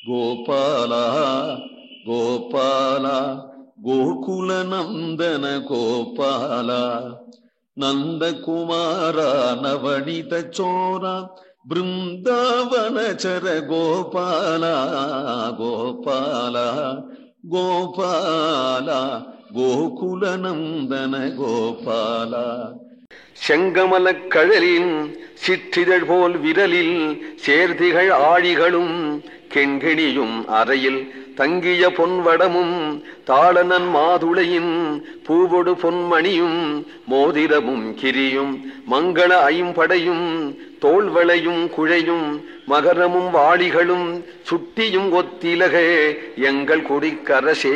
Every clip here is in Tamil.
கோபால கோபால கோகுல நந்தன கோபால நந்தகுமார நவனித சோர பிருந்தாவனச்சர கோபால கோபால கோபால கோகுல நந்தன கோபால. செங்கமல கழலின் சிற்றிதழ் போல் விரலில் சேர்த்திகள் ஆழிகளும் கெண்கிணியும் அறையில் தங்கிய பொன்வடமும் தாளனன் மாதுளையின் பூவொடு பொன்மணியும் மோதிரமும் கிரியும் மங்கள ஐம்படையும் தோள்வளையும் குழையும் மகரமும் வாளிகளும் சுட்டியும் ஒத்திலகே எங்கள் குடிக்கரசே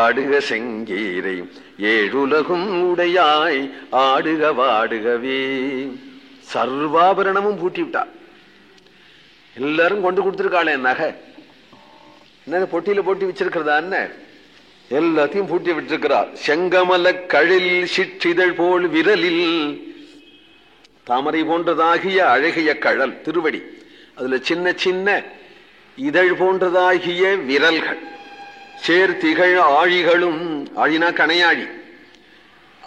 ஆடுக செங்கீரை ஏழுலகும் உடையாய் ஆடுக வாடுகவே. சர்வாபரணமும் பூட்டி விட்டா. எல்லாரும் கொண்டு கொடுத்துருக்காளே நகை என்ன பொட்டியில போட்டி வச்சிருக்கிறதா என்ன எல்லாத்தையும் பூட்டி விட்டிருக்கிறார். செங்கமல கழில் சிற்றிதழ் போல் விரலில் தாமரை போன்றதாகிய அழகிய கழல் திருவடி, அதுல சின்ன சின்ன இதழ் போன்றதாகிய விரல்கள், சேர்த்திகள் ஆழிகளும், ஆழினா கணையாழி,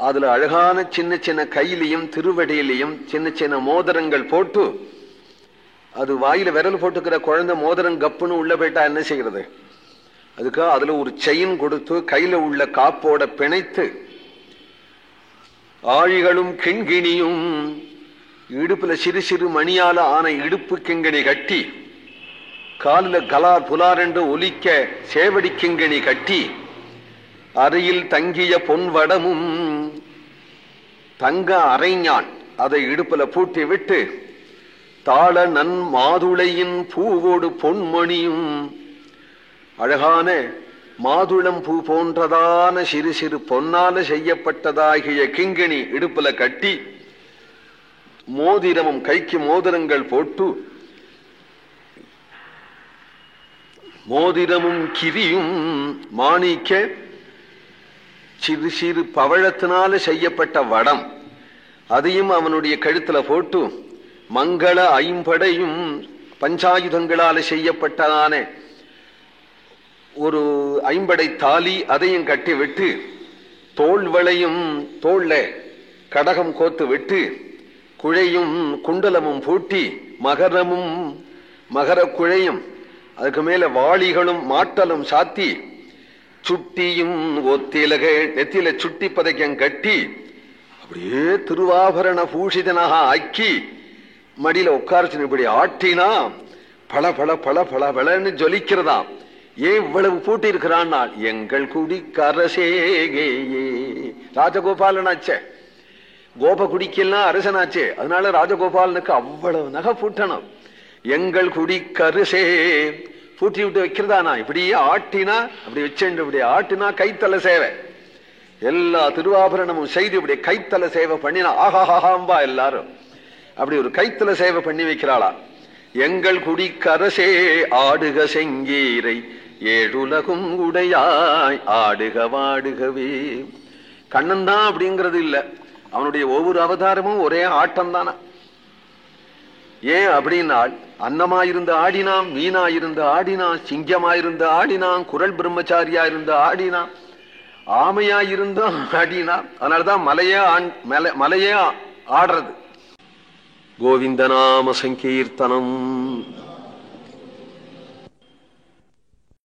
அதுல அழகான சின்ன சின்ன கையிலையும் திருவடியிலையும் சின்ன சின்ன மோதிரங்கள் போட்டு, அது வாயில விரல் போட்டுக்கிற குழந்தை மோதிரம் கப்புன்னு உள்ள போயிட்டா என்ன செய்கிறது, அதுக்காக அதுல ஒரு செயின் கொடுத்து கையில உள்ள காப்போட பிணைத்து, ஆழிகளும் கிண்கிணியும் இடுப்புல சிறு சிறு மணியால ஆன இடுப்பு கிங்கணி கட்டி, காலில் கலார் புலார் என்று ஒலிக்க சேவடி கிங்கணி கட்டி, அறையில் தங்கிய பொன்வடமும் தங்க அரைஞான் அதை இடுப்புல பூட்டி விட்டு, தாள நன் மாதுளையின் பூவோடு பொன்மணியும் அழகான மாதுளம் பூ போன்றதான சிறு சிறு பொன்னால செய்யப்பட்டதாகிய கிங்கிணி இடுப்புல கட்டி, மோதிரமும் கைக்கு மோதிரங்கள் போட்டு, மோதிரமும் கிரியும் மாணிக்க சிறு சிறு பவழத்தினால செய்யப்பட்ட வடம் அதையும் அவனுடைய கழுத்துல போட்டு, மங்கள ஐம்படையும் பஞ்சாயுதங்களால செய்யப்பட்டதான ஒரு ஐம்படை தாலி அதையும் கட்டி விட்டு, தோள்வளையும் தோல்ல கடகம் கோத்து விட்டு, குழையும் குண்டலமும் பூட்டி, மகரமும் மகர குழையும் அதுக்கு மேல வாளிகளும் மாட்டலும் சாத்தி, சுட்டியும் ஒத்திலக நெத்தில சுட்டி பதைக்கம் கட்டி, அப்படியே திருவாபரண பூஷிதனாக ஆக்கி மடியில உட்கார்ச்சு இப்படி ஆட்டினா பல பல பல பல பலன்னு ஜொலிக்கிறதாம். ஏன் இவ்வளவு பூட்டி இருக்கிறான்னா, எங்கள் குடி கரசேகே ராஜகோபாலனாச்சே, கோபகுடிக்கெல்லாம் அரசனாச்சே, அதனால ராஜகோபாலனுக்கு அவ்வளவு நகை பூட்டணும். எங்கள் குடி கருசே பூட்டி விட்டு வைக்கிறதானா, இப்படியே ஆட்டினா அப்படி வச்சு இப்படி ஆட்டினா கைத்தல சேவை, எல்லா திருவாபரணமும் செய்து இப்படி கைத்தல சேவை பண்ணினா ஆஹாஹாம்பா எல்லாரும் அப்படி ஒரு கைத்தல சேவை பண்ணி வைக்கிறாளா. எங்கள் குடி கரசே ஆடுக செங்கீரை ஏழுலகும் உடையாய் ஆடுக வாடுகவே. கண்ணன் தான் அப்படிங்கிறது இல்ல, அவனுடைய ஒவ்வொரு அவதாரமும் ஒரே ஆட்டம் தானா. ஏன் அப்படின்னால், அன்னமாயிருந்து ஆடினான், மீனாயிருந்து ஆடினான், சிங்கமாயிருந்து ஆடினான், குரல் பிரம்மச்சாரியா இருந்து ஆடினான், ஆமையாயிருந்து ஆடினான். அதனாலதான் மலையே ஆடுறது. கோவிந்த நாம சங்கீர்த்தனம்.